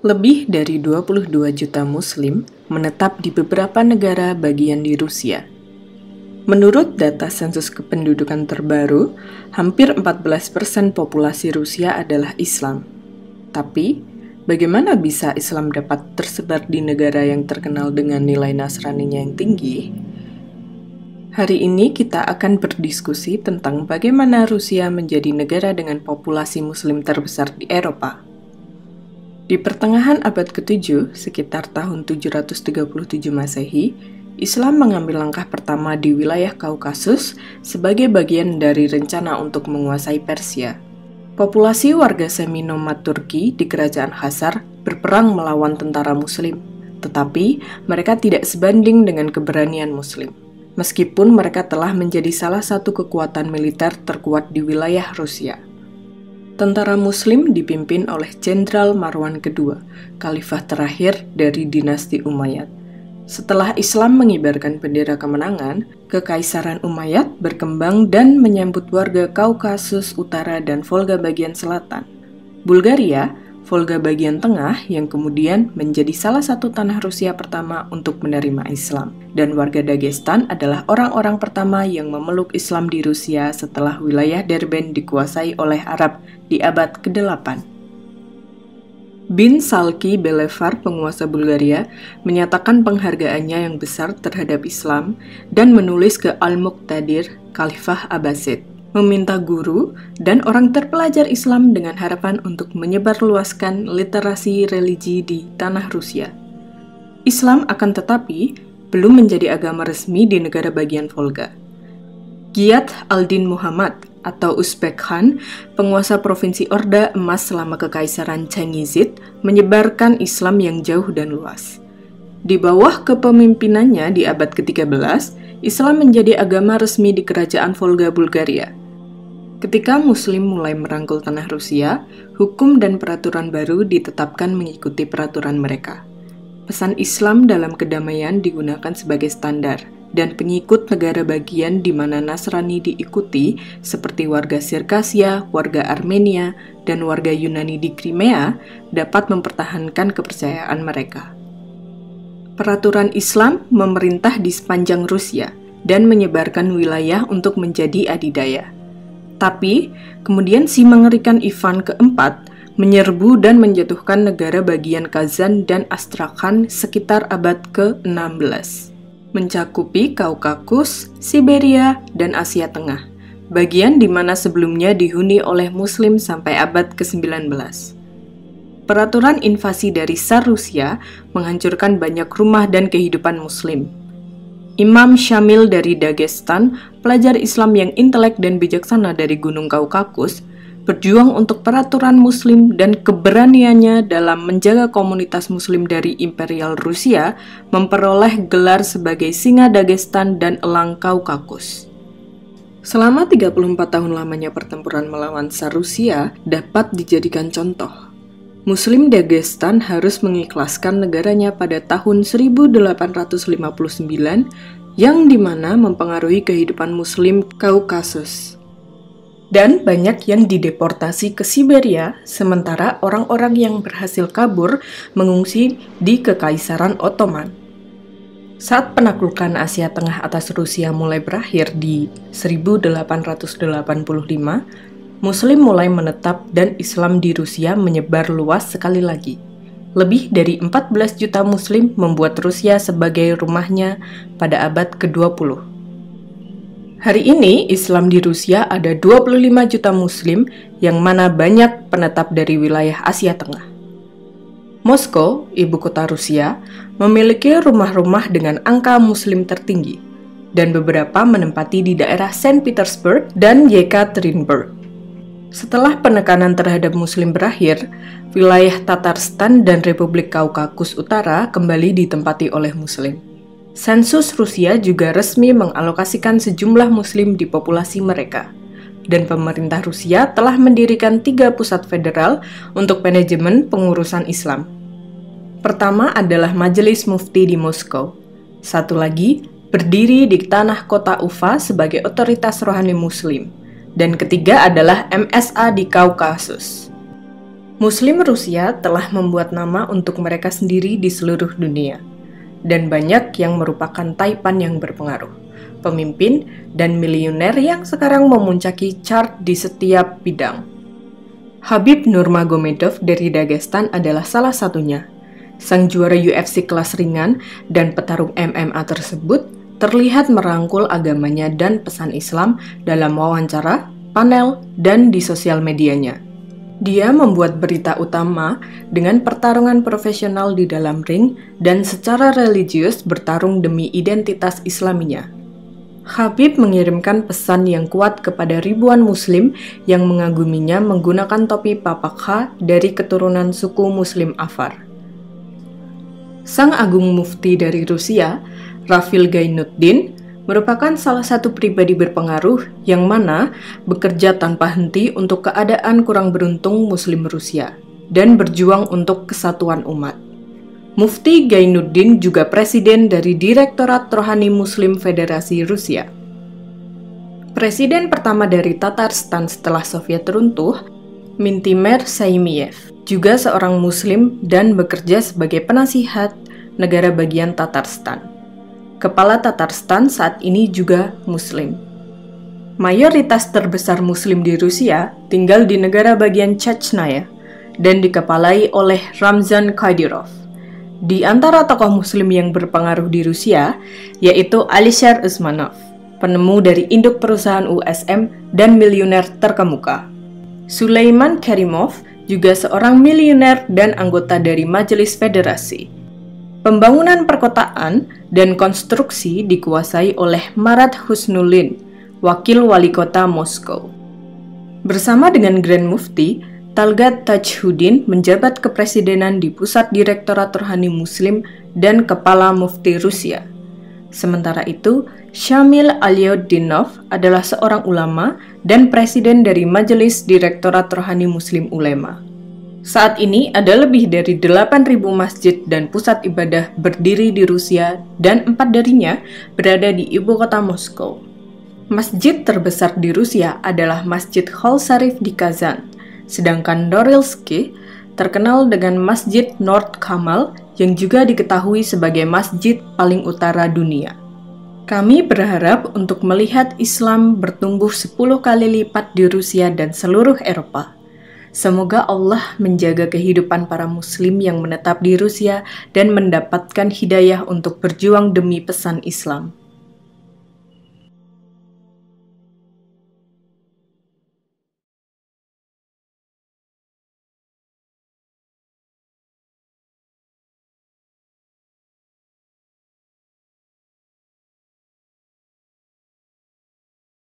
Lebih dari 22 juta Muslim menetap di beberapa negara bagian di Rusia. Menurut data sensus kependudukan terbaru, hampir 14% populasi Rusia adalah Islam. Tapi, bagaimana bisa Islam dapat tersebar di negara yang terkenal dengan nilai Nasraninya yang tinggi? Hari ini kita akan berdiskusi tentang bagaimana Rusia menjadi negara dengan populasi Muslim terbesar di Eropa. Di pertengahan abad ke-7, sekitar tahun 737 Masehi, Islam mengambil langkah pertama di wilayah Kaukasus sebagai bagian dari rencana untuk menguasai Persia. Populasi warga semi-nomad Turki di Kerajaan Khazar berperang melawan tentara Muslim, tetapi mereka tidak sebanding dengan keberanian Muslim. Meskipun mereka telah menjadi salah satu kekuatan militer terkuat di wilayah Rusia. Tentara Muslim dipimpin oleh Jenderal Marwan II, khalifah terakhir dari dinasti Umayyad. Setelah Islam mengibarkan bendera kemenangan, Kekaisaran Umayyad berkembang dan menyambut warga Kaukasus Utara dan Volga bagian selatan. Bulgaria, Volga bagian tengah yang kemudian menjadi salah satu tanah Rusia pertama untuk menerima Islam. Dan warga Dagestan adalah orang-orang pertama yang memeluk Islam di Rusia setelah wilayah Derben dikuasai oleh Arab di abad ke-8. Bin Salki Belevar, penguasa Bulgaria, menyatakan penghargaannya yang besar terhadap Islam dan menulis ke Al-Muqtadir, Khalifah Abbasid, meminta guru dan orang terpelajar Islam dengan harapan untuk menyebarluaskan literasi religi di tanah Rusia. Islam akan tetapi belum menjadi agama resmi di negara bagian Volga. Giyat Aldin Muhammad atau Uzbek Khan, penguasa provinsi Orda Emas selama Kekaisaran Changizid, menyebarkan Islam yang jauh dan luas. Di bawah kepemimpinannya di abad ke-13, Islam menjadi agama resmi di kerajaan Volga Bulgaria. Ketika Muslim mulai merangkul tanah Rusia, hukum dan peraturan baru ditetapkan mengikuti peraturan mereka. Pesan Islam dalam kedamaian digunakan sebagai standar, dan pengikut negara bagian di mana Nasrani diikuti, seperti warga Sirkasia, warga Armenia, dan warga Yunani di Crimea, dapat mempertahankan kepercayaan mereka. Peraturan Islam memerintah di sepanjang Rusia dan menyebarkan wilayah untuk menjadi adidaya. Tapi, kemudian si mengerikan Ivan keempat menyerbu dan menjatuhkan negara bagian Kazan dan Astrakhan sekitar abad ke-16. Mencakupi Kaukasus, Siberia, dan Asia Tengah, bagian di mana sebelumnya dihuni oleh Muslim sampai abad ke-19. Peraturan invasi dari Tsar Rusia menghancurkan banyak rumah dan kehidupan Muslim. Imam Syamil dari Dagestan, pelajar Islam yang intelek dan bijaksana dari Gunung Kaukasus, berjuang untuk peraturan Muslim dan keberaniannya dalam menjaga komunitas Muslim dari Imperial Rusia memperoleh gelar sebagai Singa Dagestan dan Elang Kaukasus. Selama 34 tahun lamanya pertempuran melawan Tsar Rusia dapat dijadikan contoh. Muslim Dagestan harus mengikhlaskan negaranya pada tahun 1859 yang dimana mempengaruhi kehidupan Muslim Kaukasus. Dan banyak yang dideportasi ke Siberia, sementara orang-orang yang berhasil kabur mengungsi di Kekaisaran Ottoman. Saat penaklukan Asia Tengah atas Rusia mulai berakhir di 1885, Muslim mulai menetap dan Islam di Rusia menyebar luas sekali lagi. Lebih dari 14 juta Muslim membuat Rusia sebagai rumahnya pada abad ke-20. Hari ini, Islam di Rusia ada 25 juta Muslim, yang mana banyak penetap dari wilayah Asia Tengah. Moskow, ibu kota Rusia, memiliki rumah-rumah dengan angka Muslim tertinggi, dan beberapa menempati di daerah Saint Petersburg dan Yekaterinburg. Setelah penekanan terhadap Muslim berakhir, wilayah Tatarstan dan Republik Kaukasus Utara kembali ditempati oleh Muslim. Sensus Rusia juga resmi mengalokasikan sejumlah Muslim di populasi mereka, dan pemerintah Rusia telah mendirikan 3 pusat federal untuk manajemen pengurusan Islam. Pertama adalah Majelis Mufti di Moskow, satu lagi berdiri di tanah kota Ufa sebagai otoritas rohani Muslim, dan ketiga adalah MSA di Kaukasus. Muslim Rusia telah membuat nama untuk mereka sendiri di seluruh dunia, dan banyak yang merupakan taipan yang berpengaruh, pemimpin, dan miliuner yang sekarang memuncaki chart di setiap bidang. Khabib Nurmagomedov dari Dagestan adalah salah satunya. Sang juara UFC kelas ringan dan petarung MMA tersebut terlihat merangkul agamanya dan pesan Islam dalam wawancara, panel, dan di sosial medianya. Dia membuat berita utama dengan pertarungan profesional di dalam ring dan secara religius bertarung demi identitas Islaminya. Khabib mengirimkan pesan yang kuat kepada ribuan Muslim yang mengaguminya menggunakan topi papakha dari keturunan suku Muslim Afar. Sang Agung Mufti dari Rusia, Rafil Gainuddin, merupakan salah satu pribadi berpengaruh yang mana bekerja tanpa henti untuk keadaan kurang beruntung Muslim Rusia dan berjuang untuk kesatuan umat. Mufti Gainuddin juga presiden dari Direktorat Rohani Muslim Federasi Rusia. Presiden pertama dari Tatarstan setelah Soviet runtuh, Mintimer Saimiev, juga seorang Muslim dan bekerja sebagai penasihat negara bagian Tatarstan. Kepala Tatarstan saat ini juga Muslim. Mayoritas terbesar Muslim di Rusia tinggal di negara bagian Chechnya dan dikepalai oleh Ramzan Kadyrov. Di antara tokoh Muslim yang berpengaruh di Rusia, yaitu Alisher Usmanov, penemu dari induk perusahaan USM dan miliuner terkemuka. Sulaiman Kerimov juga seorang miliuner dan anggota dari Majelis Federasi. Pembangunan perkotaan dan konstruksi dikuasai oleh Marat Husnullin, wakil wali kota Moskow. Bersama dengan Grand Mufti, Talgat Tajhuddin menjabat kepresidenan di Pusat Direktorat Rohani Muslim dan Kepala Mufti Rusia. Sementara itu, Shamil Alyoddinov adalah seorang ulama dan presiden dari Majelis Direktorat Rohani Muslim Ulema. Saat ini ada lebih dari 8.000 masjid dan pusat ibadah berdiri di Rusia dan 4 darinya berada di ibu kota Moskow. Masjid terbesar di Rusia adalah Masjid Kholsarif di Kazan, sedangkan Norilsk terkenal dengan Masjid Nord Kamal yang juga diketahui sebagai masjid paling utara dunia. Kami berharap untuk melihat Islam bertumbuh 10 kali lipat di Rusia dan seluruh Eropa. Semoga Allah menjaga kehidupan para Muslim yang menetap di Rusia dan mendapatkan hidayah untuk berjuang demi pesan Islam.